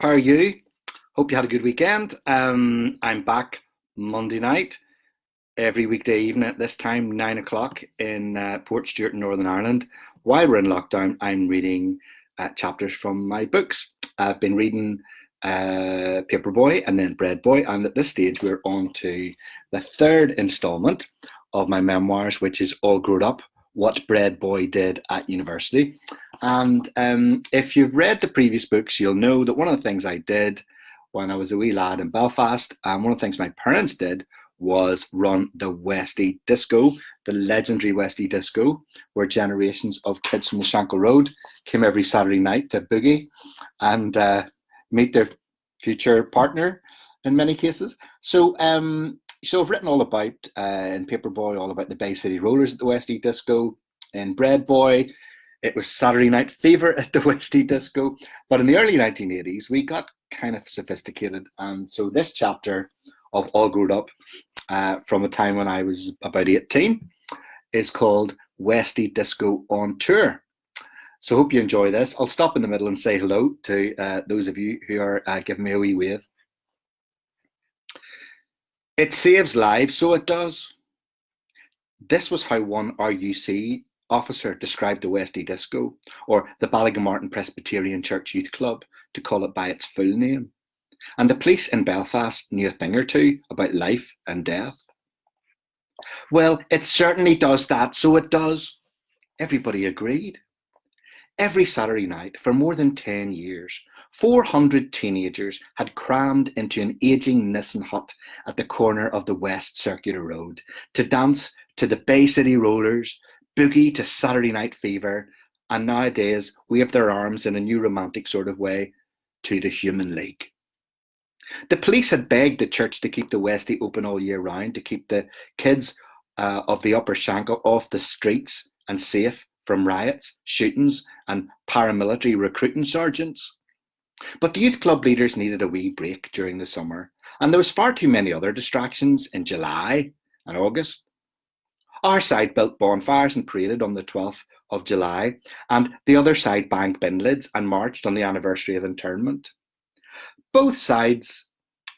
How are you? Hope you had a good weekend. I'm back Monday night, every weekday evening at this time, 9 o'clock in Portstewart, Northern Ireland. While we're in lockdown, I'm reading chapters from my books. I've been reading Paperboy and then Breadboy, and at this stage, we're on to the third installment of my memoirs, which is All Grown Up: What Breadboy Did at University. And if you've read the previous books, you'll know that one of the things I did when I was a wee lad in Belfast, and one of the things my parents did was run the Westie Disco, the legendary Westie Disco, where generations of kids from the Shankill Road came every Saturday night to boogie and meet their future partner in many cases. So I've written all about, in Paperboy, all about the Bay City Rollers at the Westie Disco. In Breadboy, it was Saturday Night Fever at the Westie Disco. But in the early 1980s, we got kind of sophisticated. And so this chapter of All Grown Up, from a time when I was about 18, is called Westie Disco on Tour. So hope you enjoy this. I'll stop in the middle and say hello to those of you who are giving me a wee wave. It saves lives, so it does. This was how one RUC officer described the Westie Disco, or the Ballygamartin Presbyterian Church Youth Club, to call it by its full name. And the police in Belfast knew a thing or two about life and death. Well, it certainly does that, so it does. Everybody agreed. Every Saturday night for more than 10 years, 400 teenagers had crammed into an ageing Nissan hut at the corner of the West Circular Road to dance to the Bay City Rollers, boogie to Saturday Night Fever, and nowadays wave their arms in a new romantic sort of way to the Human League. The police had begged the church to keep the Westie open all year round, to keep the kids of the Upper Shankill off the streets and safe from riots, shootings, and paramilitary recruiting sergeants. But the youth club leaders needed a wee break during the summer, and there was far too many other distractions in July and August. Our side built bonfires and paraded on the 12th of July, and the other side banged bin lids and marched on the anniversary of internment. Both sides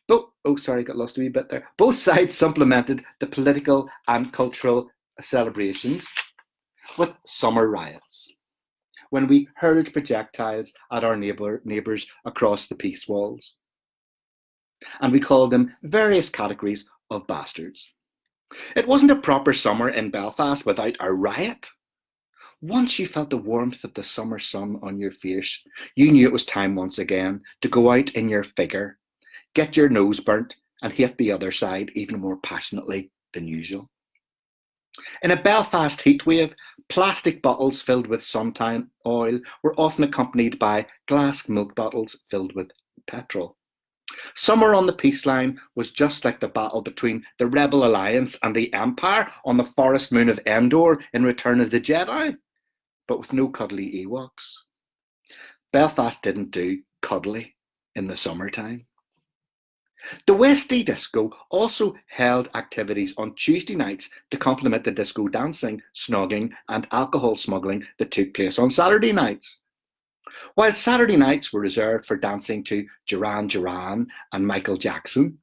got lost a wee bit there. Both sides supplemented the political and cultural celebrations with summer riots, when we hurled projectiles at our neighbours across the peace walls. And we called them various categories of bastards. It wasn't a proper summer in Belfast without a riot. Once you felt the warmth of the summer sun on your face, you knew it was time once again to go out in your figure, get your nose burnt, and hate the other side even more passionately than usual. In a Belfast heatwave, plastic bottles filled with suntan oil were often accompanied by glass milk bottles filled with petrol. Summer on the peace line was just like the battle between the Rebel Alliance and the Empire on the forest moon of Endor in Return of the Jedi, but with no cuddly Ewoks. Belfast didn't do cuddly in the summertime. The Westie Disco also held activities on Tuesday nights to complement the disco dancing, snogging, and alcohol smuggling that took place on Saturday nights. While Saturday nights were reserved for dancing to Duran Duran and Michael Jackson,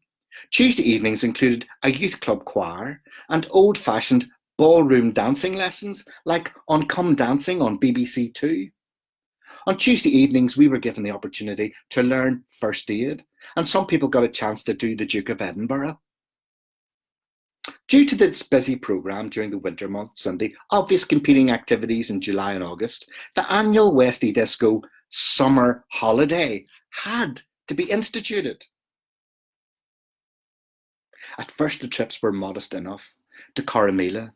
Tuesday evenings included a youth club choir and old-fashioned ballroom dancing lessons like on Come Dancing on BBC Two. On Tuesday evenings, we were given the opportunity to learn first aid, and some people got a chance to do the Duke of Edinburgh. Due to this busy programme during the winter months and the obvious competing activities in July and August, the annual Westie Disco summer holiday had to be instituted. At first, the trips were modest enough to Corrymeela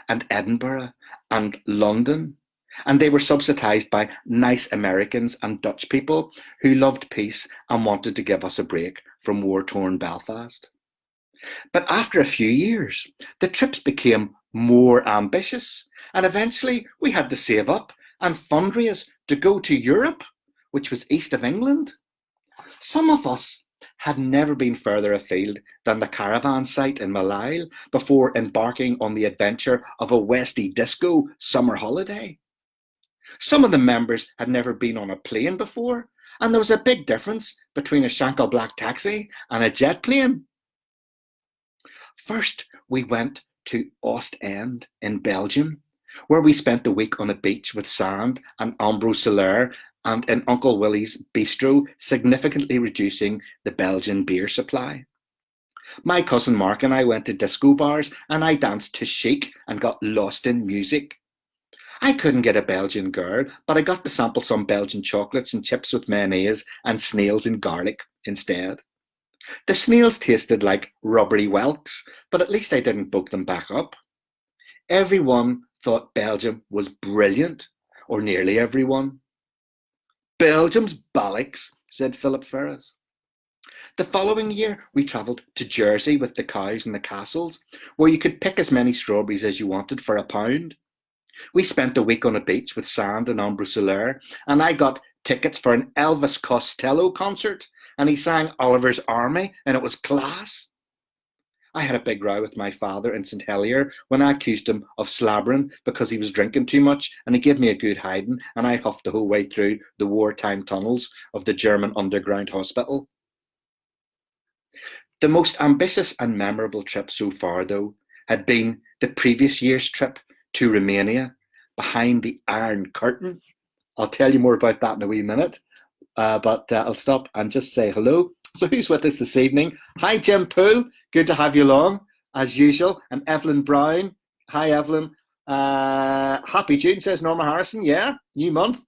and Edinburgh and London, and they were subsidised by nice Americans and Dutch people who loved peace and wanted to give us a break from war-torn Belfast. But after a few years, the trips became more ambitious, and eventually we had to save up and fundraise to go to Europe, which was east of England. Some of us had never been further afield than the caravan site in Malile before embarking on the adventure of a Westie Disco summer holiday. Some of the members had never been on a plane before, And there was a big difference between a Shankill Black taxi and a jet plane. First, we went to Ostend in Belgium, where we spent a week on a beach with sand and Ambre Solaire and in Uncle Willie's bistro, significantly reducing the Belgian beer supply. My cousin Mark and I went to disco bars and I danced to chic and got lost in music. I couldn't get a Belgian girl, but I got to sample some Belgian chocolates and chips with mayonnaise and snails and garlic instead. The snails tasted like rubbery whelks, but at least I didn't book them back up. Everyone thought Belgium was brilliant, or nearly everyone. Belgium's bollocks, said Philip Ferris. The following year, we travelled to Jersey with the cows and the castles, where you could pick as many strawberries as you wanted for £1. We spent a week on a beach with sand and Ambre Solaire, and I got tickets for an Elvis Costello concert, and he sang Oliver's Army, and it was class. I had a big row with my father in St Helier when I accused him of slabbering because he was drinking too much, and he gave me a good hiding, and I huffed the whole way through the wartime tunnels of the German underground hospital. The most ambitious and memorable trip so far, though, had been the previous year's trip to Romania, behind the Iron Curtain. I'll tell you more about that in a wee minute, but I'll stop and just say hello. So who's with us this evening? Hi, Jim Poole. Good to have you along, as usual. And Evelyn Brown. Hi, Evelyn. Happy June, says Norma Harrison. Yeah, new month.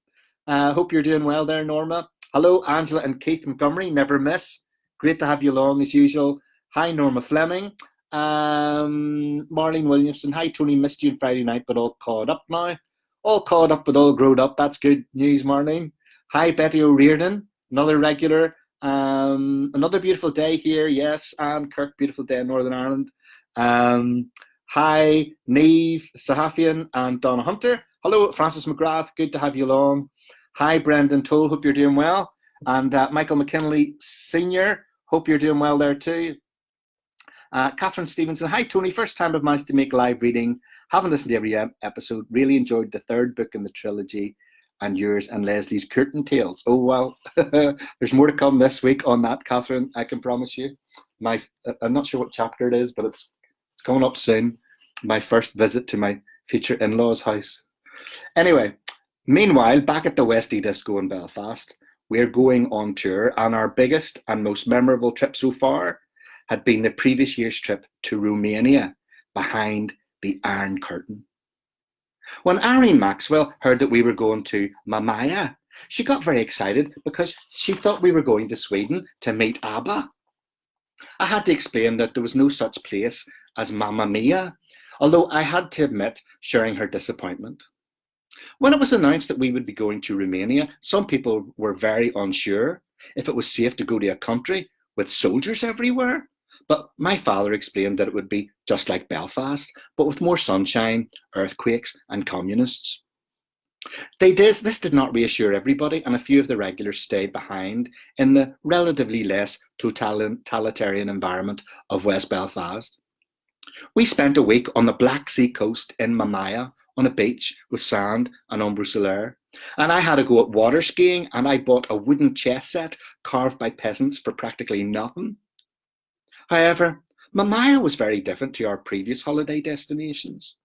Hope you're doing well there, Norma. Hello, Angela and Keith Montgomery. Never miss. Great to have you along, as usual. Hi, Norma Fleming. Marlene Williamson. Hi, Tony. Missed you on Friday night, but all caught up now. All caught up, but all grown up. That's good news, Marlene. Hi, Betty O'Riordan. Another regular. Another beautiful day here. Yes, Anne Kirk. Beautiful day in Northern Ireland. Hi, Neve Sahafian and Donna Hunter. Hello, Francis McGrath. Good to have you along. Hi, Brendan Toll. Hope you're doing well. And Michael McKinley Sr. Hope you're doing well there too. Catherine Stevenson. Hi, Tony. First time I've managed to make live reading. Haven't listened to every episode. Really enjoyed the third book in the trilogy and yours and Leslie's Curtain Tales. Oh, well, there's more to come this week on that, Catherine. I can promise you. I'm not sure what chapter it is, but it's coming up soon. My first visit to my future in-laws' house. Anyway, meanwhile, back at the Westie Disco in Belfast, we're going on tour, and our biggest and most memorable trip so far had been the previous year's trip to Romania, behind the Iron Curtain. When Irene Maxwell heard that we were going to Mamaia, she got very excited because she thought we were going to Sweden to meet ABBA. I had to explain that there was no such place as Mamma Mia, although I had to admit sharing her disappointment. When it was announced that we would be going to Romania, some people were very unsure if it was safe to go to a country with soldiers everywhere. But my father explained that it would be just like Belfast, but with more sunshine, earthquakes, and communists. This did not reassure everybody, and a few of the regulars stayed behind in the relatively less totalitarian environment of West Belfast. We spent a week on the Black Sea coast in Mamaia on a beach with sand and Ambre Solaire, and I had to go at water skiing, and I bought a wooden chess set carved by peasants for practically nothing. However, Mamaia was very different to our previous holiday destinations.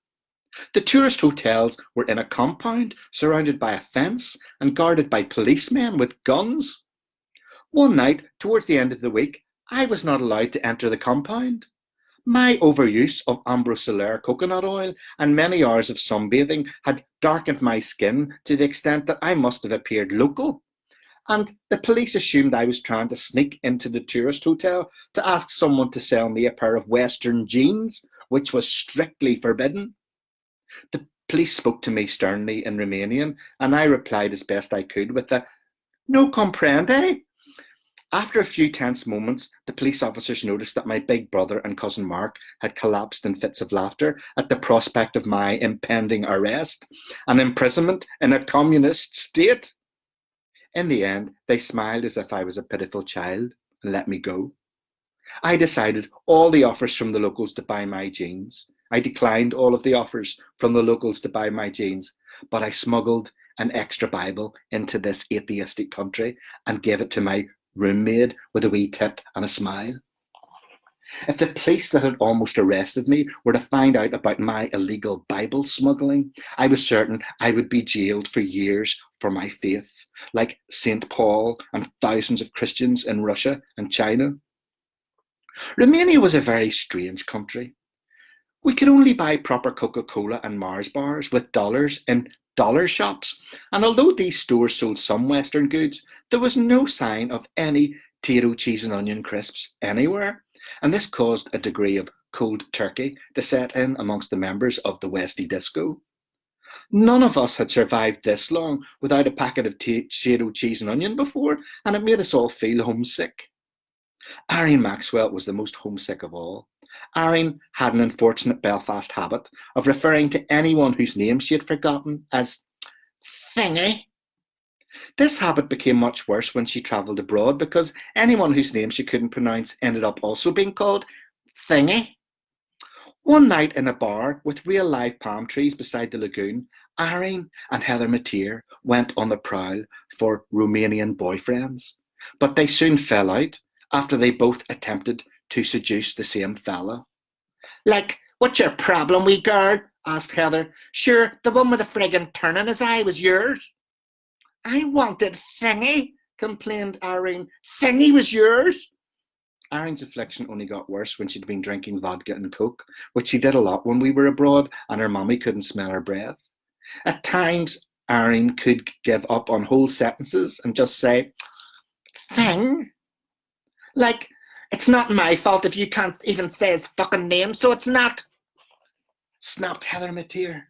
The tourist hotels were in a compound surrounded by a fence and guarded by policemen with guns. One night, towards the end of the week, I was not allowed to enter the compound. My overuse of Ambre Solaire coconut oil and many hours of sunbathing had darkened my skin to the extent that I must have appeared local. And the police assumed I was trying to sneak into the tourist hotel to ask someone to sell me a pair of Western jeans, which was strictly forbidden. The police spoke to me sternly in Romanian, and I replied as best I could with a "no comprende." After a few tense moments, the police officers noticed that my big brother and cousin Mark had collapsed in fits of laughter at the prospect of my impending arrest and imprisonment in a communist state. In the end, they smiled as if I was a pitiful child and let me go. I decided all the offers from the locals to buy my jeans. I declined all of the offers from the locals to buy my jeans, but I smuggled an extra Bible into this atheistic country and gave it to my roommate with a wee tip and a smile. If the police that had almost arrested me were to find out about my illegal Bible smuggling, I was certain I would be jailed for years for my faith, like St. Paul and thousands of Christians in Russia and China. Romania was a very strange country. We could only buy proper Coca-Cola and Mars bars with dollars in dollar shops, and although these stores sold some Western goods, there was no sign of any Taro cheese and onion crisps anywhere, and this caused a degree of cold turkey to set in amongst the members of the Westie Disco. None of us had survived this long without a packet of Taro cheese and onion before, and it made us all feel homesick. Irene Maxwell was the most homesick of all. Irene had an unfortunate Belfast habit of referring to anyone whose name she had forgotten as Thingy. This habit became much worse when she travelled abroad because anyone whose name she couldn't pronounce ended up also being called Thingy. One night in a bar with real live palm trees beside the lagoon, Irene and Heather Mateer went on the prowl for Romanian boyfriends, but they soon fell out after they both attempted to seduce the same fella. Like, what's your problem, wee girl? Asked Heather. Sure, the one with the friggin' turn in his eye was yours. I wanted Thingy, complained Irene. Thingy was yours. Irene's affliction only got worse when she'd been drinking vodka and coke, which she did a lot when we were abroad and her mummy couldn't smell her breath. At times, Irene could give up on whole sentences and just say, Thing? Like, it's not my fault if you can't even say his fucking name, so it's not, snapped Heather Mateer.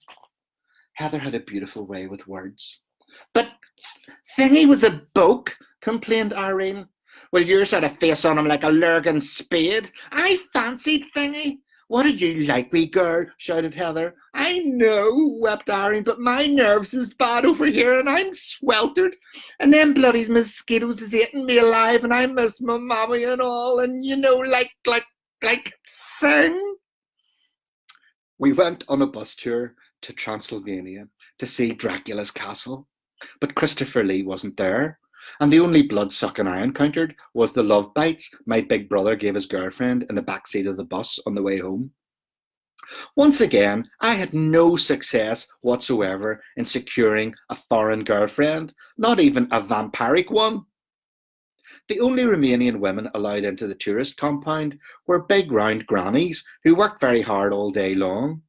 Heather had a beautiful way with words. But Thingy was a bloke, complained Irene. Well, yours had a face on him like a lurgan spade. I fancied Thingy. What did you like, wee girl? Shouted Heather. I know, wept Irene, but my nerves is bad over here and I'm sweltered. And them bloody mosquitoes is eating me alive and I miss my mommy and all. And you know, like thing. We went on a bus tour to Transylvania to see Dracula's castle. But Christopher Lee wasn't there. And the only blood-sucking I encountered was the love bites my big brother gave his girlfriend in the backseat of the bus on the way home. Once again, I had no success whatsoever in securing a foreign girlfriend, not even a vampiric one. The only Romanian women allowed into the tourist compound were big round grannies who worked very hard all day long.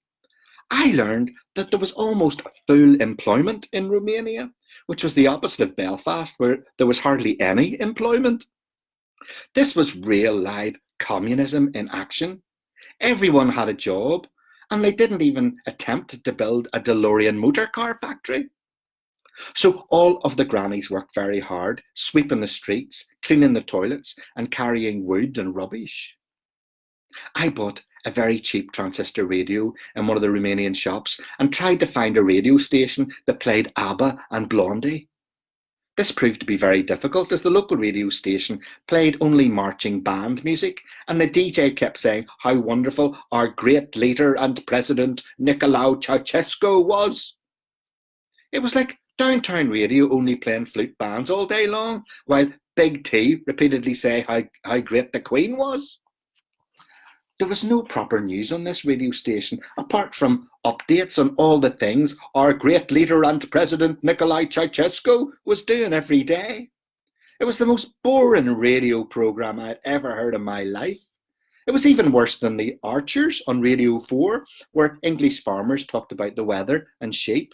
I learned that there was almost full employment in Romania, which was the opposite of Belfast, where there was hardly any employment. This was real live communism in action. Everyone had a job, and they didn't even attempt to build a DeLorean motor car factory. So all of the grannies worked very hard, sweeping the streets, cleaning the toilets, and carrying wood and rubbish. I bought a very cheap transistor radio in one of the Romanian shops and tried to find a radio station that played ABBA and Blondie. This proved to be very difficult as the local radio station played only marching band music and the DJ kept saying how wonderful our great leader and president Nicolae Ceausescu was. It was like downtown radio only playing flute bands all day long while Big T repeatedly say how great the Queen was. There was no proper news on this radio station, apart from updates on all the things our great leader and president Nicolae Ceausescu was doing every day. It was the most boring radio programme I had ever heard in my life. It was even worse than the Archers on Radio 4, where English farmers talked about the weather and sheep.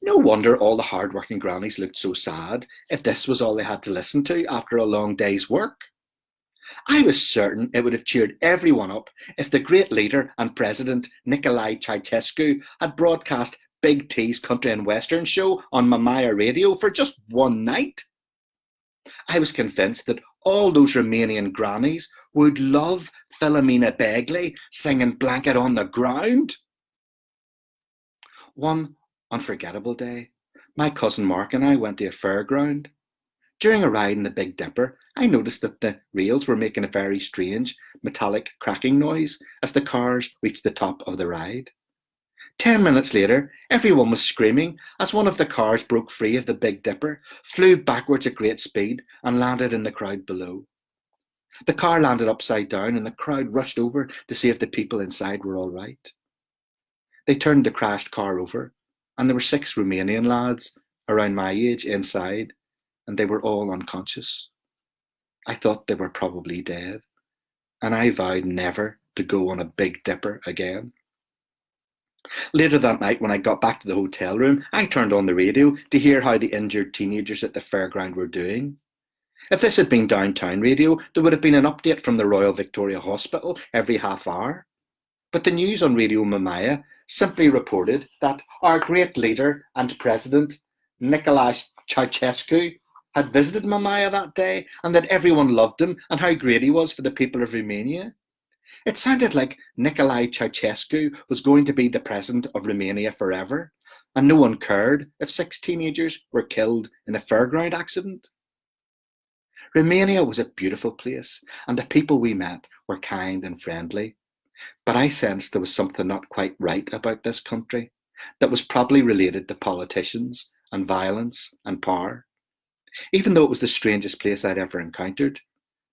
No wonder all the hard-working grannies looked so sad if this was all they had to listen to after a long day's work. I was certain it would have cheered everyone up if the great leader and president Nicolae Ceausescu had broadcast Big T's Country and Western show on Mamaya Radio for just one night. I was convinced that all those Romanian grannies would love Philomena Begley singing Blanket on the Ground. One unforgettable day, my cousin Mark and I went to a fairground. During a ride in the Big Dipper, I noticed that the rails were making a very strange metallic cracking noise as the cars reached the top of the ride. 10 minutes later, everyone was screaming as one of the cars broke free of the Big Dipper, flew backwards at great speed, and landed in the crowd below. The car landed upside down, and the crowd rushed over to see if the people inside were all right. They turned the crashed car over, and there were 6 Romanian lads around my age inside, and they were all unconscious. I thought they were probably dead, and I vowed never to go on a Big Dipper again. Later that night, when I got back to the hotel room, I turned on the radio to hear how the injured teenagers at the fairground were doing. If this had been downtown radio, there would have been an update from the Royal Victoria Hospital every half hour. But the news on Radio Mamaia simply reported that our great leader and president, Nicolae Ceausescu, had visited Mamaia that day, and that everyone loved him and how great he was for the people of Romania. It sounded like Nicolae Ceausescu was going to be the president of Romania forever, and no one cared if 6 teenagers were killed in a fairground accident. Romania was a beautiful place, and the people we met were kind and friendly. But I sensed there was something not quite right about this country that was probably related to politicians and violence and power. Even though it was the strangest place I'd ever encountered,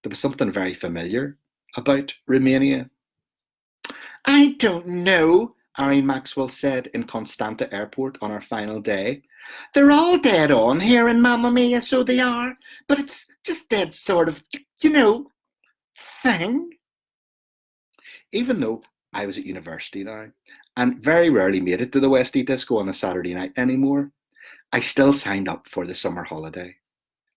there was something very familiar about Romania. "I don't know," Irene Maxwell said in Constanta Airport on our final day. "They're all dead on here in Mamma Mia, so they are, but it's just dead sort of, thing." Even though I was at university now and very rarely made it to the Westie Disco on a Saturday night anymore, I still signed up for the summer holiday.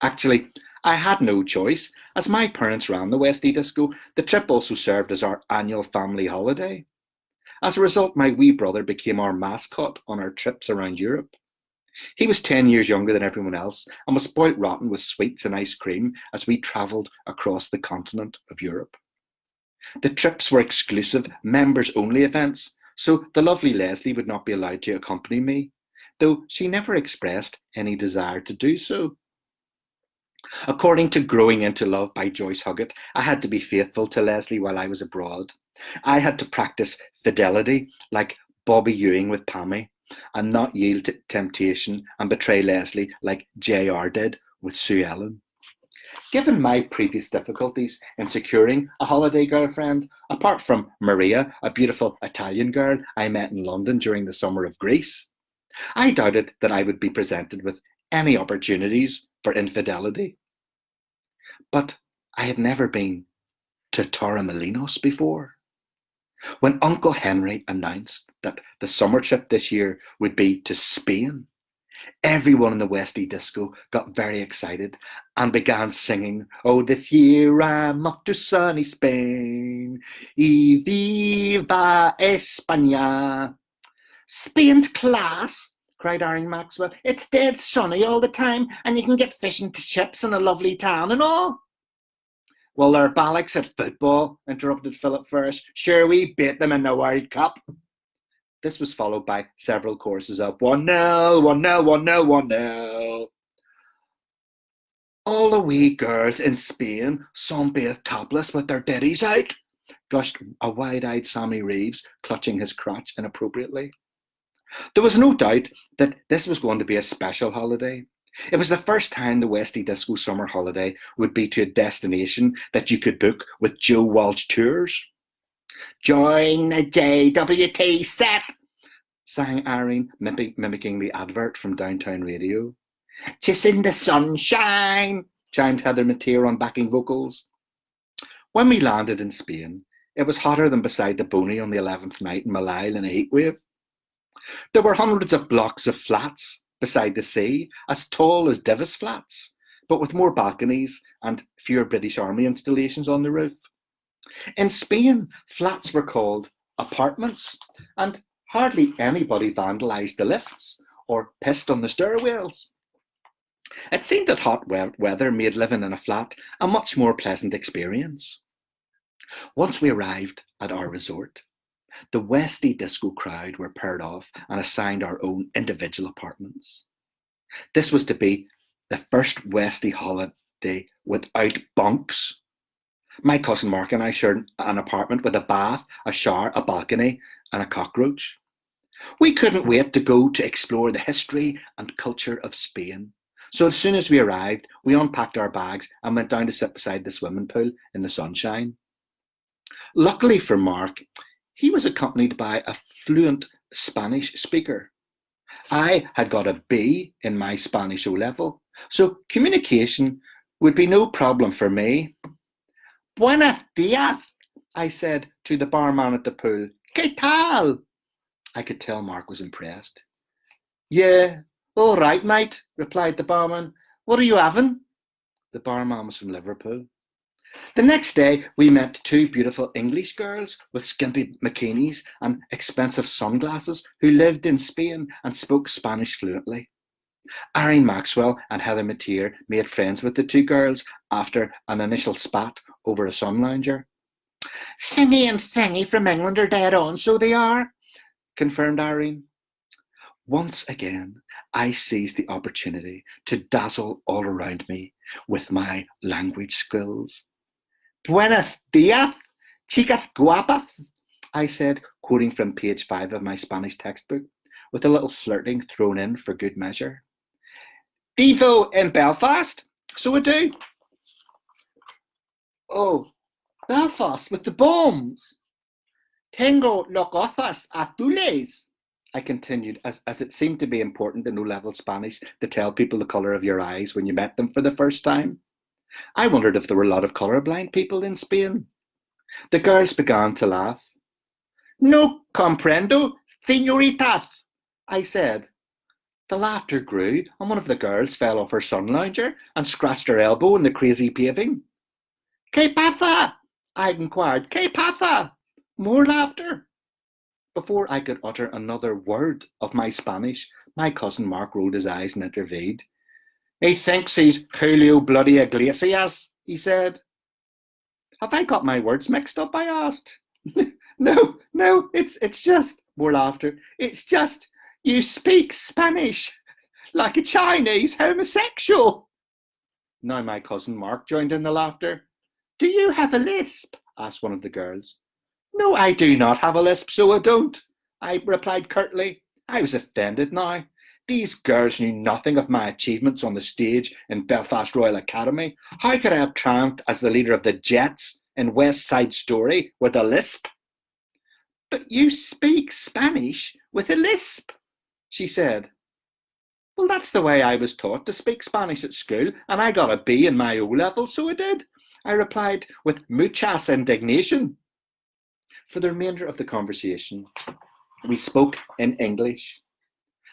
Actually, I had no choice. As my parents ran the Westie Disco, the trip also served as our annual family holiday. As a result, my wee brother became our mascot on our trips around Europe. He was 10 years younger than everyone else and was spoilt rotten with sweets and ice cream as we travelled across the continent of Europe. The trips were exclusive, members-only events, so the lovely Leslie would not be allowed to accompany me, though she never expressed any desire to do so. According to Growing into Love by Joyce Huggett, I had to be faithful to Leslie while I was abroad. I had to practice fidelity like Bobby Ewing with Pammy, and not yield to temptation and betray Leslie like JR did with Sue Ellen. Given my previous difficulties in securing a holiday girlfriend, apart from Maria, a beautiful Italian girl I met in London during the summer of Greece, I doubted that I would be presented with any opportunities for infidelity. But I had never been to Torremolinos before. When Uncle Henry announced that the summer trip this year would be to Spain, everyone in the Westie Disco got very excited and began singing, "Oh, this year I'm off to sunny Spain, y viva España." "Spain's class," cried Irene Maxwell. "It's dead sunny all the time, and you can get fish and chips in a lovely town and all." "Well, they're Ballocks at football," interrupted Philip Ferris. "Sure, we beat them in the World Cup." This was followed by several choruses of 1-0, 1-0, 1-0, 1-0. "All the wee girls in Spain sunbathe topless with their ditties out," gushed a wide-eyed Sammy Reeves, clutching his crotch inappropriately. There was no doubt that this was going to be a special holiday. It was the first time the Westie Disco summer holiday would be to a destination that you could book with Joe Walsh Tours. "Join the JWT set," sang Irene, mimicking the advert from downtown radio. "'Tis in the sunshine," chimed Heather Mateer on backing vocals. When we landed in Spain, it was hotter than beside the Boney on the 11th night in Malile in a heatwave. There were hundreds of blocks of flats beside the sea, as tall as Divis flats, but with more balconies and fewer British Army installations on the roof. In Spain, flats were called apartments, and hardly anybody vandalised the lifts or pissed on the stairwells. It seemed that hot weather made living in a flat a much more pleasant experience. Once we arrived at our resort, the Westie Disco crowd were paired off and assigned our own individual apartments. This was to be the first Westie holiday without bunks. My cousin Mark and I shared an apartment with a bath, a shower, a balcony, and a cockroach. We couldn't wait to go to explore the history and culture of Spain. So as soon as we arrived, we unpacked our bags and went down to sit beside the swimming pool in the sunshine. Luckily for Mark, he was accompanied by a fluent Spanish speaker. I had got a B in my Spanish O level, so communication would be no problem for me. Buenos dias, I said to the barman at the pool. ¿Qué tal? I could tell Mark was impressed. Yeah, all right, mate, replied the barman. What are you having? The barman was from Liverpool. The next day, we met two beautiful English girls with skimpy bikinis and expensive sunglasses who lived in Spain and spoke Spanish fluently. Irene Maxwell and Heather Mateer made friends with the two girls after an initial spat over a sun lounger. Thingy and Thingy from England are dead on, so they are, confirmed Irene. Once again, I seized the opportunity to dazzle all around me with my language skills. Buenos dias, chicas guapas, I said, quoting from page 5 of my Spanish textbook, with a little flirting thrown in for good measure. Vivo in Belfast, so I do. Oh, Belfast with the bombs. Tengo los ojos azules, I continued, as it seemed to be important in O-level Spanish to tell people the colour of your eyes when you met them for the first time. I wondered if there were a lot of colourblind people in Spain. The girls began to laugh. No comprendo, señoritas, I said. The laughter grew, and one of the girls fell off her sun lounger and scratched her elbow in the crazy paving. ¿Qué pasa? I inquired. ¿Qué pasa? More laughter. Before I could utter another word of my Spanish, my cousin Mark rolled his eyes and intervened. He thinks he's Julio Bloody Iglesias, he said. Have I got my words mixed up? I asked. No, it's just, more laughter. It's just, you speak Spanish like a Chinese homosexual. Now my cousin Mark joined in the laughter. Do you have a lisp? Asked one of the girls. No, I do not have a lisp, so I don't, I replied curtly. I was offended now. These girls knew nothing of my achievements on the stage in Belfast Royal Academy. How could I have triumphed as the leader of the Jets in West Side Story with a lisp? But you speak Spanish with a lisp, she said. Well, that's the way I was taught to speak Spanish at school, and I got a B in my O-level, so I did, I replied with muchas indignation. For the remainder of the conversation, we spoke in English.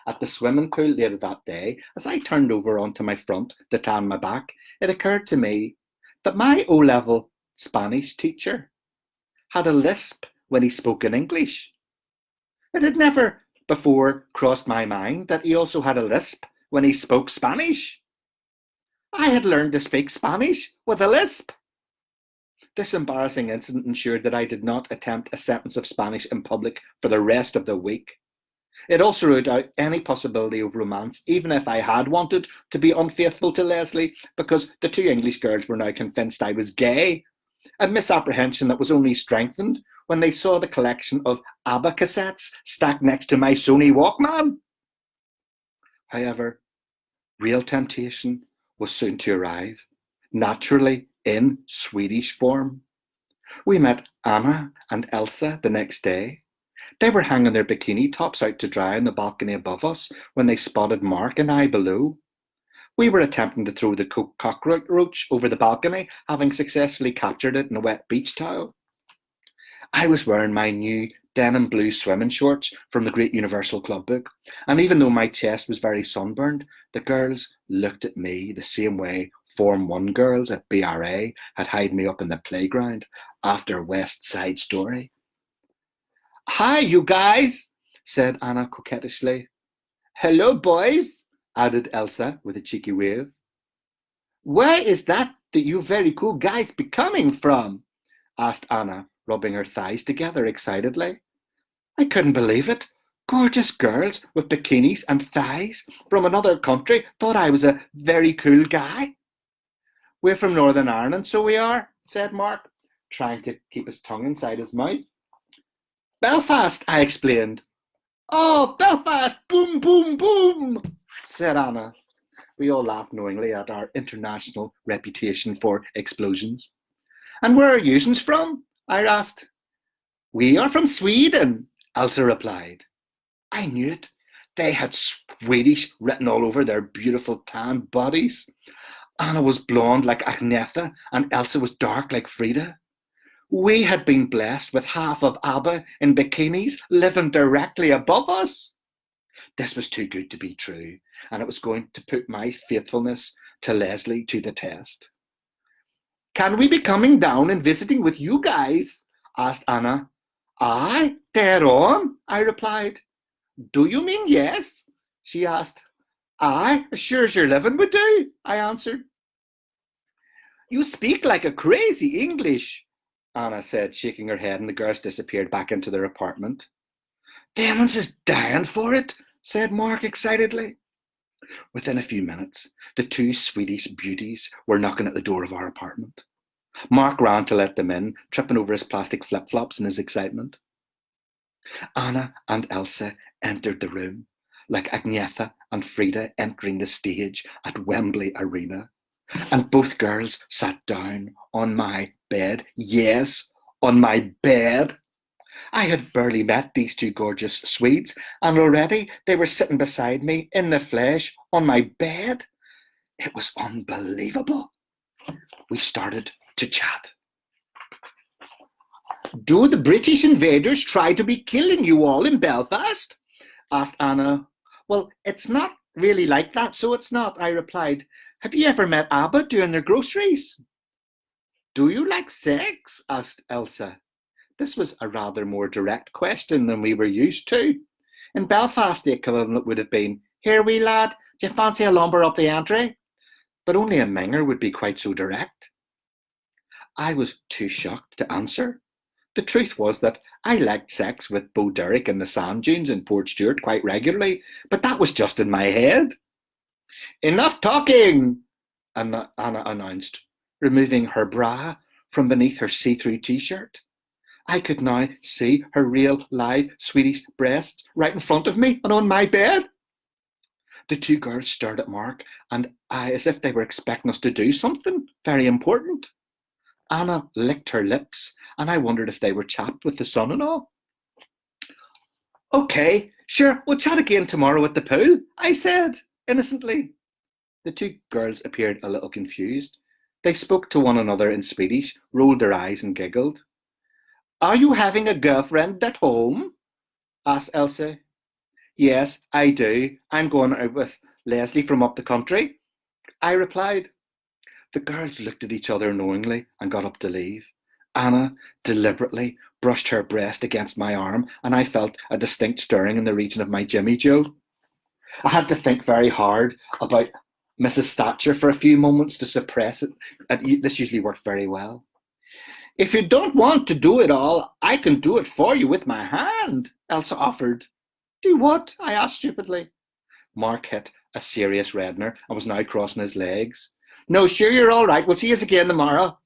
At the swimming pool later that day, as I turned over onto my front to tan my back, it occurred to me that my O-level Spanish teacher had a lisp when he spoke in English. It had never before crossed my mind that he also had a lisp when he spoke Spanish. I had learned to speak Spanish with a lisp. This embarrassing incident ensured that I did not attempt a sentence of Spanish in public for the rest of the week. It also ruled out any possibility of romance, even if I had wanted to be unfaithful to Leslie, because the two English girls were now convinced I was gay, a misapprehension that was only strengthened when they saw the collection of ABBA cassettes stacked next to my Sony Walkman. However, real temptation was soon to arrive, naturally in Swedish form. We met Anna and Elsa the next day. They were hanging their bikini tops out to dry on the balcony above us when they spotted Mark and I below. We were attempting to throw the cockroach over the balcony, having successfully captured it in a wet beach towel. I was wearing my new denim blue swimming shorts from the Great Universal Club book, and even though my chest was very sunburned, the girls looked at me the same way Form 1 girls at BRA had hied me up in the playground after West Side Story. Hi, you guys, said Anna coquettishly. Hello, boys, added Elsa with a cheeky wave. Where is that you very cool guys be coming from? Asked Anna, rubbing her thighs together excitedly. I couldn't believe it. Gorgeous girls with bikinis and thighs from another country thought I was a very cool guy. We're from Northern Ireland, so we are, said Mark, trying to keep his tongue inside his mouth. Belfast, I explained. "Oh, Belfast! Boom, boom, boom!" said Anna. We all laughed knowingly at our international reputation for explosions. "And where are you from?" I asked. "We are from Sweden," Elsa replied. I knew it. They had Swedish written all over their beautiful tan bodies. Anna was blonde like Agnetha, and Elsa was dark like Frida. We had been blessed with half of ABBA in bikinis living directly above us. This was too good to be true, and it was going to put my faithfulness to Leslie to the test. "Can we be coming down and visiting with you guys?" asked Anna. "Aye, dead on," I replied. "Do you mean yes?" she asked. "Aye, as sure as your living would do," I answered. "You speak like a crazy English," Anna said, shaking her head, and the girls disappeared back into their apartment. "Demons is dying for it," said Mark excitedly. Within a few minutes, the two Swedish beauties were knocking at the door of our apartment. Mark ran to let them in, tripping over his plastic flip-flops in his excitement. Anna and Elsa entered the room, like Agnetha and Frida entering the stage at Wembley Arena. And both girls sat down on my bed. Yes, on my bed. I had barely met these two gorgeous Swedes, and already they were sitting beside me in the flesh on my bed. It was unbelievable. We started to chat. "Do the British invaders try to be killing you all in Belfast?" asked Anna. "Well, it's not really like that, so it's not," I replied. "Have you ever met ABBA doing their groceries?" "Do you like sex?" asked Elsa. This was a rather more direct question than we were used to. In Belfast, the equivalent would have been, "Here, wee lad, do you fancy a lumber up the entry?" But only a minger would be quite so direct. I was too shocked to answer. The truth was that I liked sex with Bo Derek in the sand dunes in Port Stewart quite regularly, but that was just in my head. "Enough talking," Anna announced, removing her bra from beneath her see-through t-shirt. I could now see her real, live Swedish breasts right in front of me and on my bed. The two girls stared at Mark and I as if they were expecting us to do something very important. Anna licked her lips, and I wondered if they were chapped with the son-in-law. "Okay, sure, we'll chat again tomorrow at the pool," I said, innocently. The two girls appeared a little confused. They spoke to one another in Swedish, rolled their eyes and giggled. "Are you having a girlfriend at home?" asked Elsa. "Yes, I do. I'm going out with Leslie from up the country," I replied. The girls looked at each other knowingly and got up to leave. Anna deliberately brushed her breast against my arm, and I felt a distinct stirring in the region of my Jimmy Joe. I had to think very hard about Mrs. Thatcher for a few moments to suppress it. This usually worked very well. "If you don't want to do it all, I can do it for you with my hand," Elsa offered. "Do what?" I asked stupidly. Mark hit a serious reddener and was now crossing his legs. "No, sure, you're all right. We'll see you again tomorrow."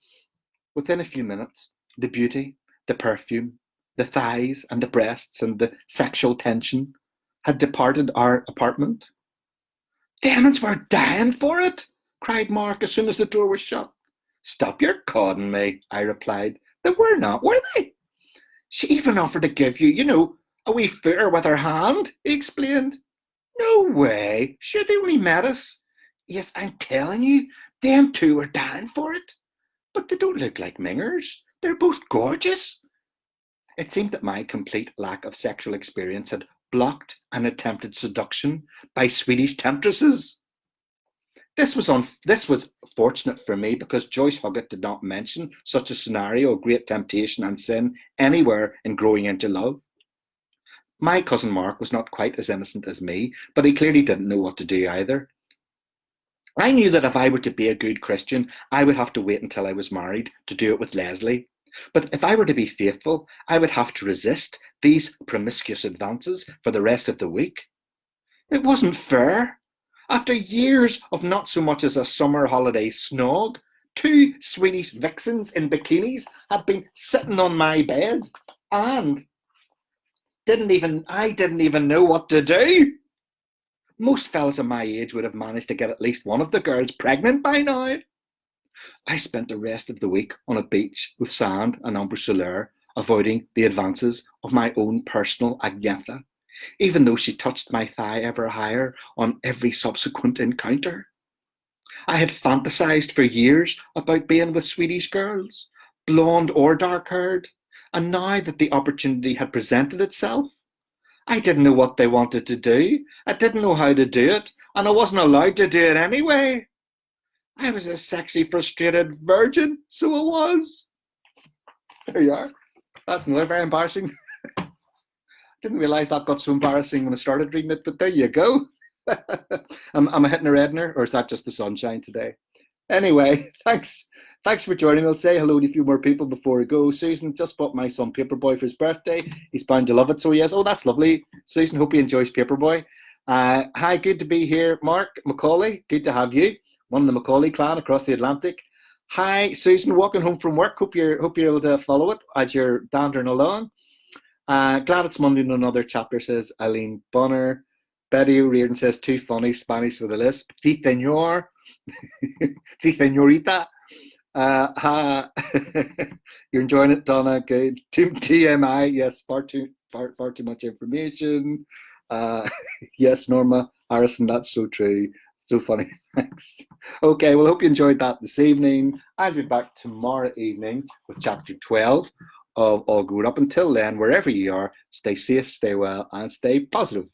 Within a few minutes, the beauty, the perfume, the thighs and the breasts and the sexual tension had departed our apartment. "Demons were dying for it," cried Mark as soon as the door was shut. "Stop your codding me," I replied. "They were not, were they? She even offered to give you, a wee footer with her hand," he explained. "No way. Sure, they only met us." "Yes, I'm telling you, them two were dying for it. But they don't look like mingers. They're both gorgeous." It seemed that my complete lack of sexual experience had blocked an attempted seduction by Swedish temptresses. This was fortunate for me because Joyce Huggett did not mention such a scenario of great temptation and sin anywhere in Growing into Love. My cousin Mark was not quite as innocent as me, but he clearly didn't know what to do either. I knew that if I were to be a good Christian, I would have to wait until I was married to do it with Leslie. But if I were to be faithful, I would have to resist these promiscuous advances for the rest of the week. It wasn't fair. After years of not so much as a summer holiday snog, two Swedish vixens in bikinis had been sitting on my bed, and I didn't even know what to do. Most fellas of my age would have managed to get at least one of the girls pregnant by now. I spent the rest of the week on a beach with sand and ombre solaire, avoiding the advances of my own personal Agnetha, even though she touched my thigh ever higher on every subsequent encounter. I had fantasized for years about being with Swedish girls, blonde or dark-haired, and now that the opportunity had presented itself, I didn't know what they wanted to do, I didn't know how to do it, and I wasn't allowed to do it anyway. I was a sexually frustrated virgin, so I was. There you are. That's another very embarrassing. Didn't realise that got so embarrassing when I started reading it, but there you go. Am I hitting a reddener, or is that just the sunshine today? Anyway, thanks for joining me. I'll say hello to a few more people before I go. Susan just bought my son Paperboy for his birthday. He's bound to love it, so he is. Oh, that's lovely. Susan, hope he enjoys Paperboy. Hi, good to be here. Mark Macaulay, good to have you. One of the Macaulay clan across the Atlantic. Hi, Susan, walking home from work. Hope you're able to follow it as you're dandering along. Glad it's Monday and another chapter, says Eileen Bonner. Betty O'Riordan says, too funny, Spanish with a lisp. Sí, señor. Sí, señorita. You're enjoying it, Donna. Good. TMI, yes, far too much information. Yes, Norma Harrison, that's so true. So funny. Thanks. Okay, well, hope you enjoyed that this evening. I'll be back tomorrow evening with chapter 12 of All Grown Up. Until then, wherever you are, stay safe, stay well, and stay positive.